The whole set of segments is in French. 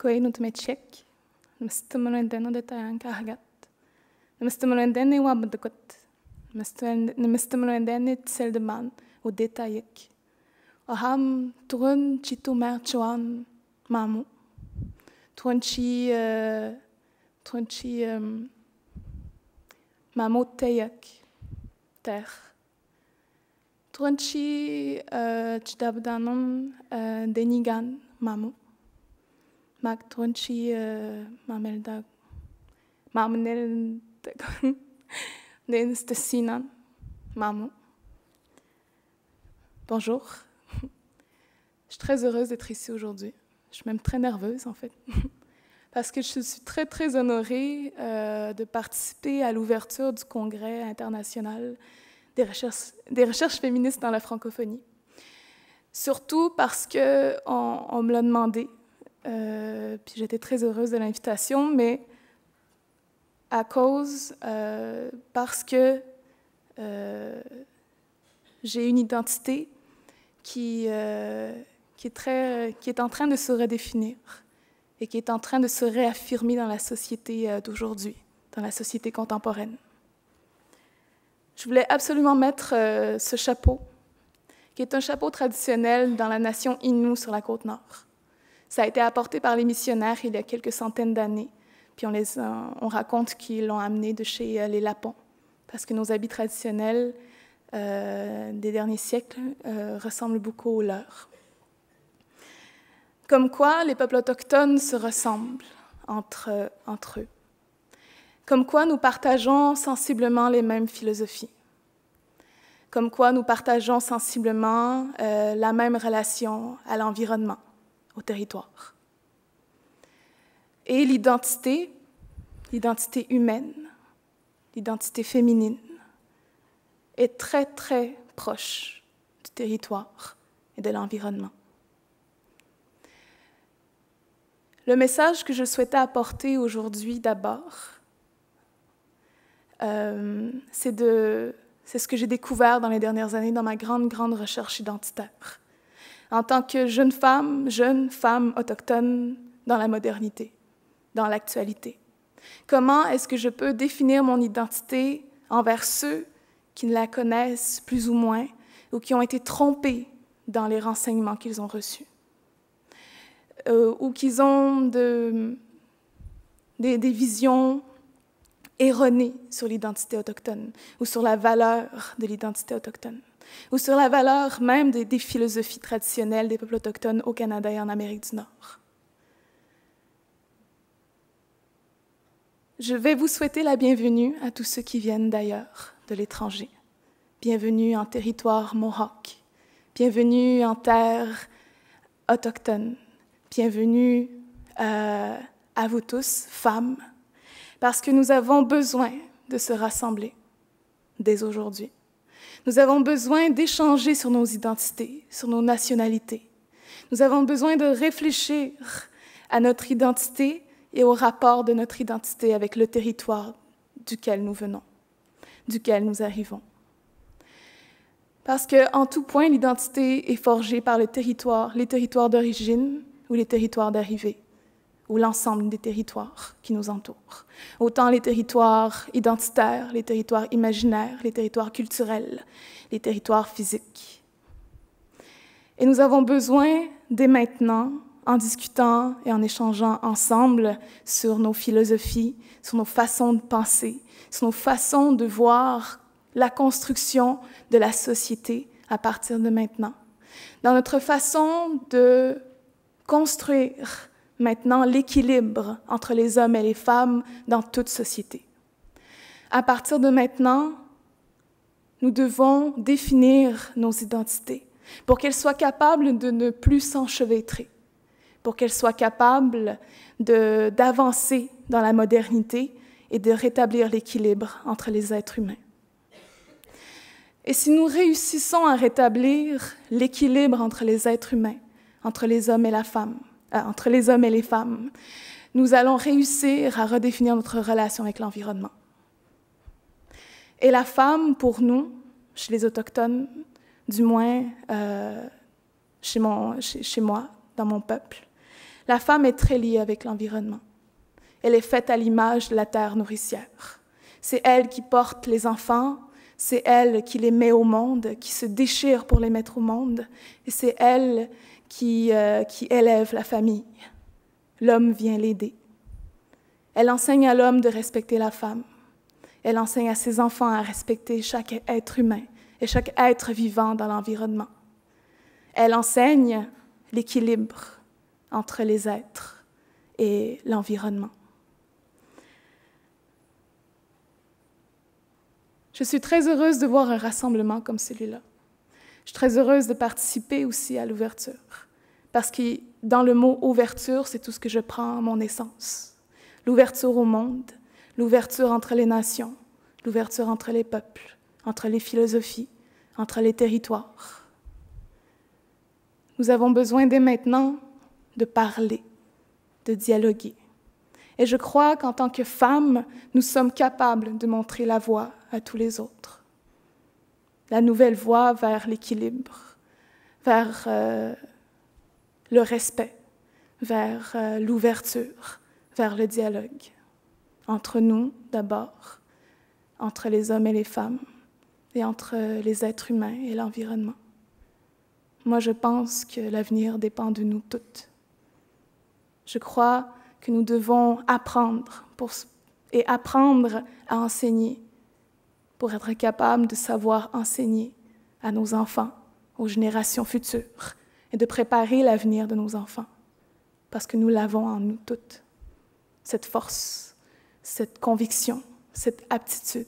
Koinut mechek, nmestumulendeno de tayan kahgat, nmestumulendene wabdekot, nmestumulendene tseldeman ou detayek. Aham turun chitumer chuan mamu, turunchi mamu teyek ter. Turunchi chidabdanon denigan mamu. Mag turunchi mameldag mamnel nenstesinan mamu. Bonjour. Je suis très heureuse d'être ici aujourd'hui. Je suis même très nerveuse en fait, parce que je suis très très honorée de participer à l'ouverture du Congrès international des recherches féministes dans la francophonie. Surtout parce qu'on me l'a demandé, puis j'étais très heureuse de l'invitation, mais parce que j'ai une identité qui est en train de se redéfinir et qui est en train de se réaffirmer dans la société d'aujourd'hui, dans la société contemporaine. Je voulais absolument mettre ce chapeau, qui est un chapeau traditionnel dans la nation Innu sur la côte nord. Ça a été apporté par les missionnaires il y a quelques centaines d'années, puis on raconte qu'ils l'ont amené de chez les Lapons, parce que nos habits traditionnels des derniers siècles ressemblent beaucoup aux leurs. Comme quoi, les peuples autochtones se ressemblent entre eux. Comme quoi, nous partageons sensiblement les mêmes philosophies. Comme quoi, nous partageons sensiblement la même relation à l'environnement, au territoire. Et l'identité humaine, l'identité féminine, est très, très proche du territoire et de l'environnement. Le message que je souhaitais apporter aujourd'hui d'abord, c'est ce que j'ai découvert dans les dernières années dans ma grande recherche identitaire. En tant que jeune femme autochtone dans la modernité, dans l'actualité. Comment est-ce que je peux définir mon identité envers ceux qui ne la connaissent plus ou moins ou qui ont été trompés dans les renseignements qu'ils ont reçus? Ou qu'ils ont des visions erronées sur l'identité autochtone, ou sur la valeur de l'identité autochtone, ou sur la valeur même des philosophies traditionnelles des peuples autochtones au Canada et en Amérique du Nord. Je vais vous souhaiter la bienvenue à tous ceux qui viennent d'ailleurs, de l'étranger. Bienvenue en territoire mohawk, bienvenue en terre autochtone. Bienvenue à vous tous, femmes, parce que nous avons besoin de se rassembler dès aujourd'hui. Nous avons besoin d'échanger sur nos identités, sur nos nationalités. Nous avons besoin de réfléchir à notre identité et au rapport de notre identité avec le territoire duquel nous venons, duquel nous arrivons. Parce qu'en tout point, l'identité est forgée par les territoires d'origine, ou les territoires d'arrivée, ou l'ensemble des territoires qui nous entourent. Autant les territoires identitaires, les territoires imaginaires, les territoires culturels, les territoires physiques. Et nous avons besoin, dès maintenant, en discutant et en échangeant ensemble sur nos philosophies, sur nos façons de penser, sur nos façons de voir la construction de la société à partir de maintenant, dans notre façon de construire maintenant l'équilibre entre les hommes et les femmes dans toute société. À partir de maintenant, nous devons définir nos identités pour qu'elles soient capables de ne plus s'enchevêtrer, pour qu'elles soient capables d'avancer dans la modernité et de rétablir l'équilibre entre les êtres humains. Et si nous réussissons à rétablir l'équilibre entre les êtres humains, entre les hommes et les femmes, nous allons réussir à redéfinir notre relation avec l'environnement. Et la femme, pour nous, chez les Autochtones, du moins chez moi, dans mon peuple, La femme est très liée avec l'environnement. Elle est faite à l'image de la terre nourricière. C'est elle qui porte les enfants, c'est elle qui les met au monde, qui se déchire pour les mettre au monde, et c'est elle qui élève la famille. L'homme vient l'aider. Elle enseigne à l'homme de respecter la femme. Elle enseigne à ses enfants à respecter chaque être humain et chaque être vivant dans l'environnement. Elle enseigne l'équilibre entre les êtres et l'environnement. Je suis très heureuse de voir un rassemblement comme celui-là. Je suis très heureuse de participer aussi à l'ouverture, parce que dans le mot « ouverture », c'est tout ce que je prends à mon essence. L'ouverture au monde, l'ouverture entre les nations, l'ouverture entre les peuples, entre les philosophies, entre les territoires. Nous avons besoin dès maintenant de parler, de dialoguer. Et je crois qu'en tant que femmes, nous sommes capables de montrer la voie à tous les autres. La nouvelle voie vers l'équilibre, vers le respect, vers l'ouverture, vers le dialogue. Entre nous, d'abord, entre les hommes et les femmes, et entre les êtres humains et l'environnement. Moi, je pense que l'avenir dépend de nous toutes. Je crois que nous devons apprendre et apprendre à enseigner pour être capables de savoir enseigner à nos enfants, aux générations futures, et de préparer l'avenir de nos enfants, parce que nous l'avons en nous toutes, cette force, cette conviction, cette aptitude.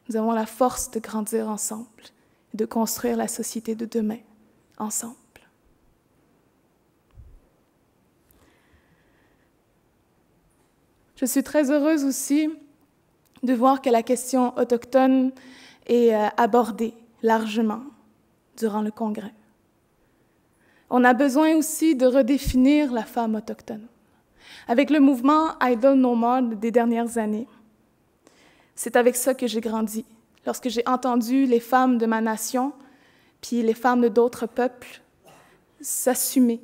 Nous avons la force de grandir ensemble et de construire la société de demain ensemble. Je suis très heureuse aussi de voir que la question autochtone est abordée largement durant le Congrès. On a besoin aussi de redéfinir la femme autochtone. Avec le mouvement Idle No More des dernières années, c'est avec ça que j'ai grandi. Lorsque j'ai entendu les femmes de ma nation, puis les femmes de d'autres peuples s'assumer,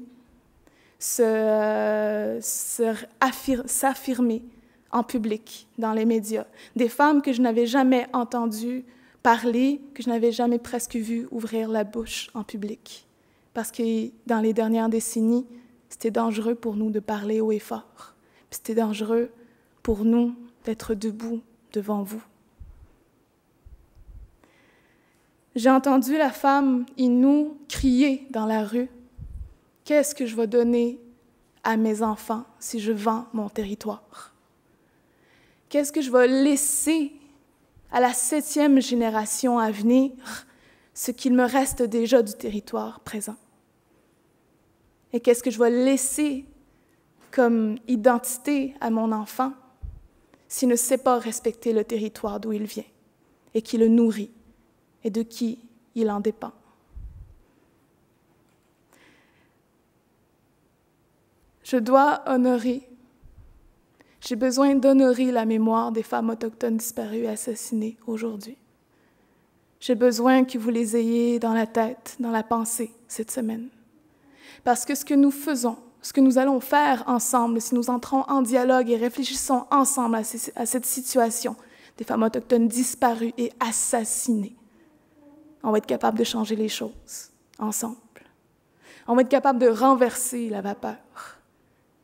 s'affirmer en public, dans les médias. Des femmes que je n'avais jamais entendues parler, que je n'avais jamais presque vues ouvrir la bouche en public. Parce que dans les dernières décennies, c'était dangereux pour nous de parler haut et fort. C'était dangereux pour nous d'être debout devant vous. J'ai entendu la femme Innu crier dans la rue « Qu'est-ce que je vais donner à mes enfants si je vends mon territoire? Qu'est-ce que je vais laisser à la 7e génération à venir, ce qu'il me reste déjà du territoire présent? Et qu'est-ce que je vais laisser comme identité à mon enfant s'il ne sait pas respecter le territoire d'où il vient et qui le nourrit et de qui il en dépend? Je dois honorer, j'ai besoin d'honorer la mémoire des femmes autochtones disparues et assassinées aujourd'hui. J'ai besoin que vous les ayez dans la tête, dans la pensée cette semaine. Parce que ce que nous faisons, ce que nous allons faire ensemble, si nous entrons en dialogue et réfléchissons ensemble à cette situation des femmes autochtones disparues et assassinées, on va être capable de changer les choses ensemble. On va être capable de renverser la vapeur.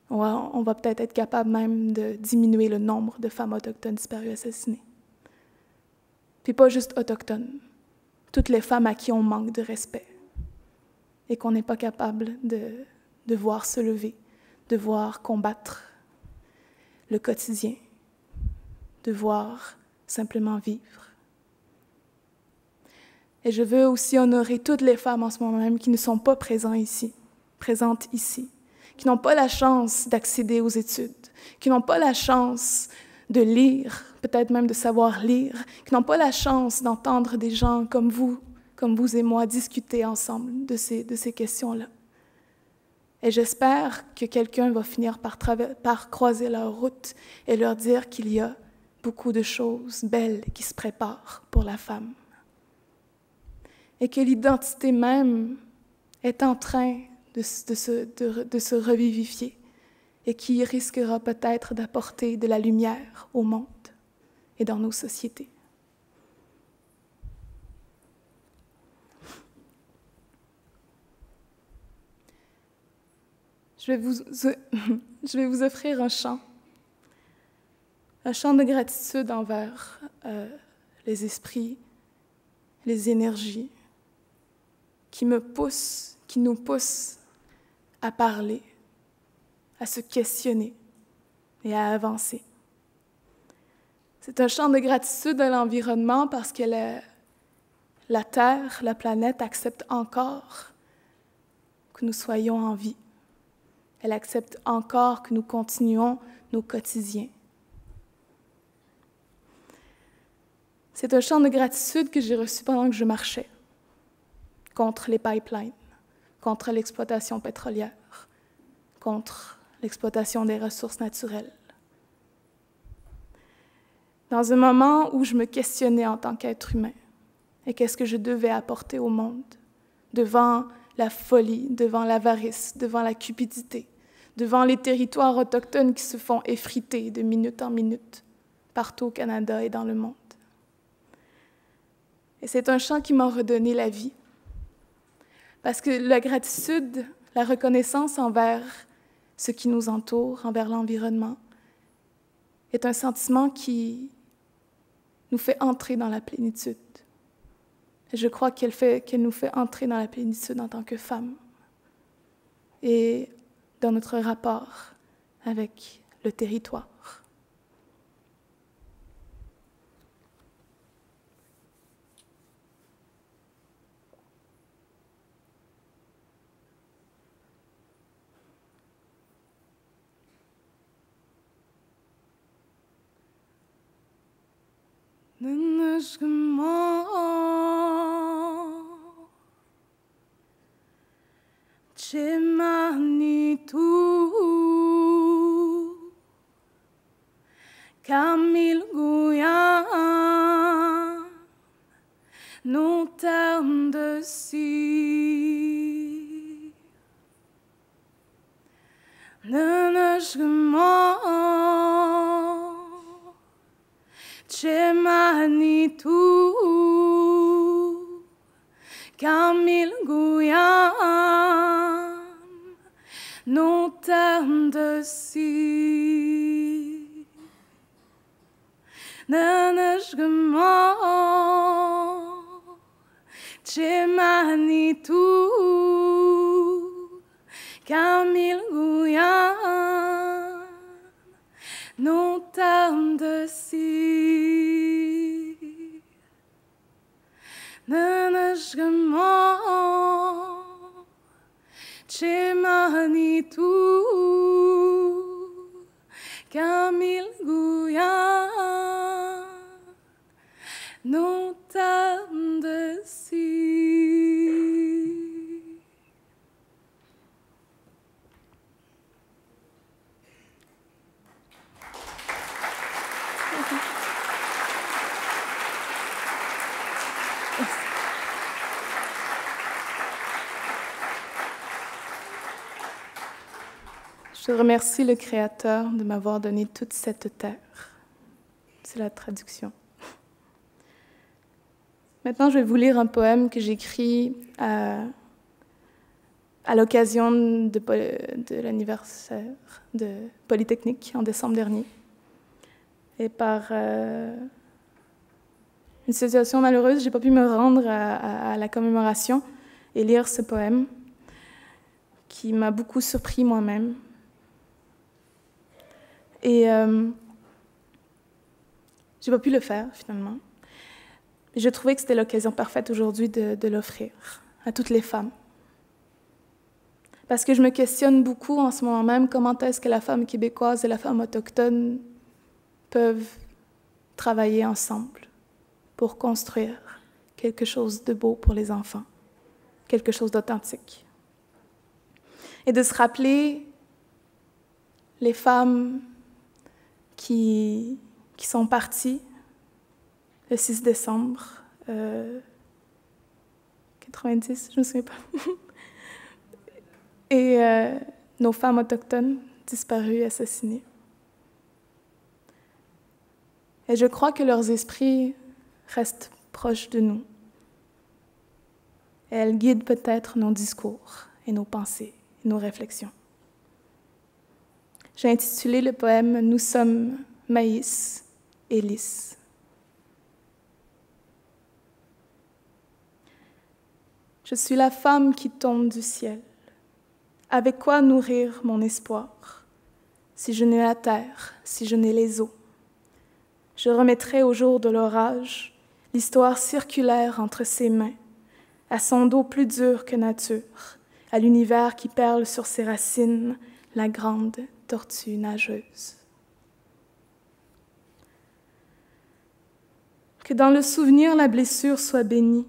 On va peut-être être capable même de diminuer le nombre de femmes autochtones disparues et assassinées. Puis pas juste autochtones, toutes les femmes à qui on manque de respect et qu'on n'est pas capable de voir se lever, de voir combattre le quotidien, de voir simplement vivre. Et je veux aussi honorer toutes les femmes en ce moment même qui ne sont pas présentes ici, qui n'ont pas la chance d'accéder aux études, qui n'ont pas la chance de lire, peut-être même de savoir lire, qui n'ont pas la chance d'entendre des gens comme vous et moi, discuter ensemble de ces questions-là. Et j'espère que quelqu'un va finir par croiser leur route et leur dire qu'il y a beaucoup de choses belles qui se préparent pour la femme. Et que l'identité même est en train de se revivifier et qui risquera peut-être d'apporter de la lumière au monde et dans nos sociétés. Je vais vous offrir un chant de gratitude envers les esprits, les énergies qui nous poussent à parler, à se questionner et à avancer. C'est un chant de gratitude à l'environnement parce que la Terre, la planète, accepte encore que nous soyons en vie. Elle accepte encore que nous continuons nos quotidiens. C'est un chant de gratitude que j'ai reçu pendant que je marchais contre les pipelines, contre l'exploitation pétrolière, contre l'exploitation des ressources naturelles. Dans un moment où je me questionnais en tant qu'être humain et qu'est-ce que je devais apporter au monde, devant la folie, devant l'avarice, devant la cupidité, devant les territoires autochtones qui se font effriter de minute en minute, partout au Canada et dans le monde. Et c'est un chant qui m'a redonné la vie. Parce que la gratitude, la reconnaissance envers ce qui nous entoure, envers l'environnement, est un sentiment qui nous fait entrer dans la plénitude. Et je crois qu'elle nous fait entrer dans la plénitude en tant que femmes et dans notre rapport avec le territoire. Chemanitu Camille Gouyan nos termes de si Nanashgman Chemanitu Camille Gouyan nos termes de si Nanashgman Chemanitu Camille Gouyan nos termes de si Nanashgman Chemanitu Camille Gouyan nos termes de si. Je remercie le Créateur de m'avoir donné toute cette terre. C'est la traduction. Maintenant, je vais vous lire un poème que j'écris à l'occasion de l'anniversaire de Polytechnique en décembre dernier. Et par une situation malheureuse, je n'ai pas pu me rendre à la commémoration et lire ce poème qui m'a beaucoup surpris moi-même. Et je n'ai pas pu le faire, finalement. Et je trouvais que c'était l'occasion parfaite aujourd'hui de l'offrir à toutes les femmes. Parce que je me questionne beaucoup en ce moment même comment est-ce que la femme québécoise et la femme autochtone peuvent travailler ensemble pour construire quelque chose de beau pour les enfants, quelque chose d'authentique. Et de se rappeler les femmes qui sont parties le 6 décembre 90, je ne me souviens pas. et nos femmes autochtones disparues, assassinées. Et je crois que leurs esprits restent proches de nous. Et elles guident peut-être nos discours et nos pensées et nos réflexions. J'ai intitulé le poème « Nous sommes maïs et lys ». Je suis la femme qui tombe du ciel. Avec quoi nourrir mon espoir? Si je n'ai la terre, si je n'ai les eaux. Je remettrai au jour de l'orage l'histoire circulaire entre ses mains, à son dos plus dur que nature, à l'univers qui perle sur ses racines, la grande tortue nageuse. Que dans le souvenir la blessure soit bénie,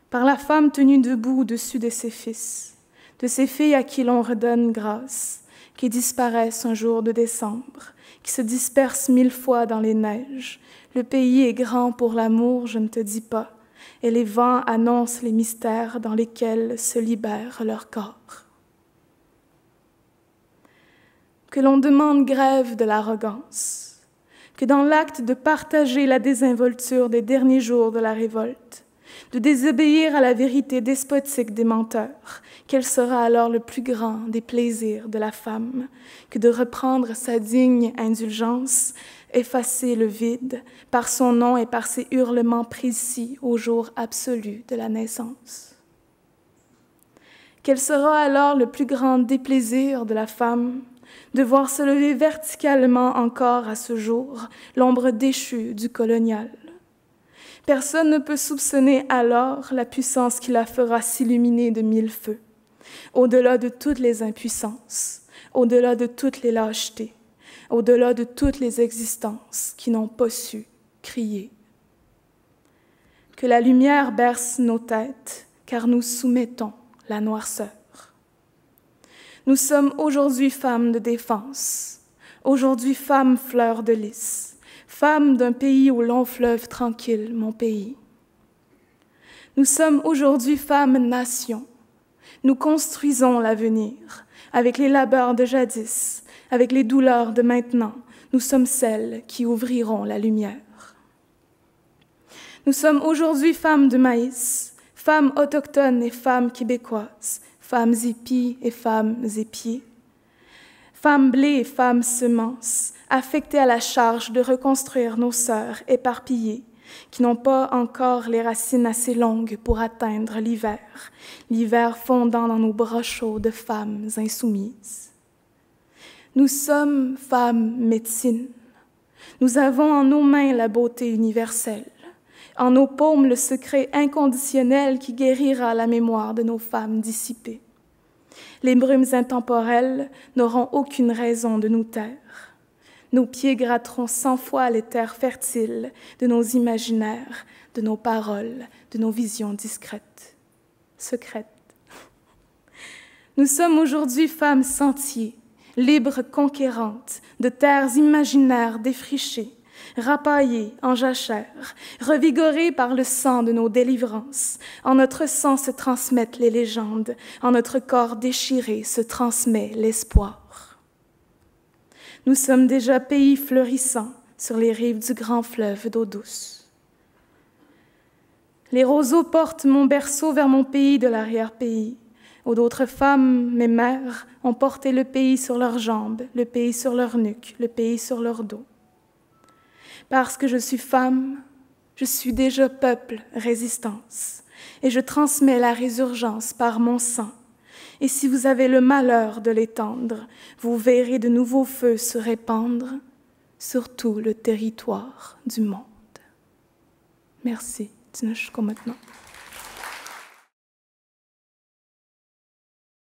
par la femme tenue debout au-dessus de ses fils, de ces filles à qui l'on redonne grâce, qui disparaissent un jour de décembre, qui se dispersent 1000 fois dans les neiges. Le pays est grand pour l'amour, je ne te dis pas, et les vents annoncent les mystères dans lesquels se libère leur corps. Que l'on demande grève de l'arrogance, que dans l'acte de partager la désinvolture des derniers jours de la révolte, de désobéir à la vérité despotique des menteurs, quel sera alors le plus grand des plaisirs de la femme que de reprendre sa digne indulgence, effacer le vide par son nom et par ses hurlements précis au jour absolu de la naissance? Quel sera alors le plus grand déplaisir de la femme de voir se lever verticalement encore à ce jour l'ombre déchue du colonial? Personne ne peut soupçonner alors la puissance qui la fera s'illuminer de 1000 feux, au-delà de toutes les impuissances, au-delà de toutes les lâchetés, au-delà de toutes les existences qui n'ont pas su crier. Que la lumière berce nos têtes, car nous soumettons la noirceur. Nous sommes aujourd'hui femmes de défense, aujourd'hui femmes fleurs de lys, femmes d'un pays au long fleuve tranquille, mon pays. Nous sommes aujourd'hui femmes nation. Nous construisons l'avenir avec les labeurs de jadis, avec les douleurs de maintenant. Nous sommes celles qui ouvriront la lumière. Nous sommes aujourd'hui femmes de maïs, femmes autochtones et femmes québécoises, femmes épis et femmes épiers, femmes blés et femmes semences, affectées à la charge de reconstruire nos sœurs éparpillées, qui n'ont pas encore les racines assez longues pour atteindre l'hiver fondant dans nos bras chauds de femmes insoumises. Nous sommes femmes médecine. Nous avons en nos mains la beauté universelle, en nos paumes le secret inconditionnel qui guérira la mémoire de nos femmes dissipées. Les brumes intemporelles n'auront aucune raison de nous taire. Nos pieds gratteront 100 fois les terres fertiles de nos imaginaires, de nos paroles, de nos visions discrètes, secrètes. Nous sommes aujourd'hui femmes sentiers, libres conquérantes, de terres imaginaires défrichées, rapaillées en jachère, revigorées par le sang de nos délivrances. En notre sang se transmettent les légendes, en notre corps déchiré se transmet l'espoir. Nous sommes déjà pays fleurissants sur les rives du grand fleuve d'eau douce. Les roseaux portent mon berceau vers mon pays de l'arrière-pays, où d'autres femmes, mes mères, ont porté le pays sur leurs jambes, le pays sur leur nuque, le pays sur leur dos. Parce que je suis femme, je suis déjà peuple, résistance, et je transmets la résurgence par mon sang. Et si vous avez le malheur de l'étendre, vous verrez de nouveaux feux se répandre sur tout le territoire du monde. Merci. Maintenant.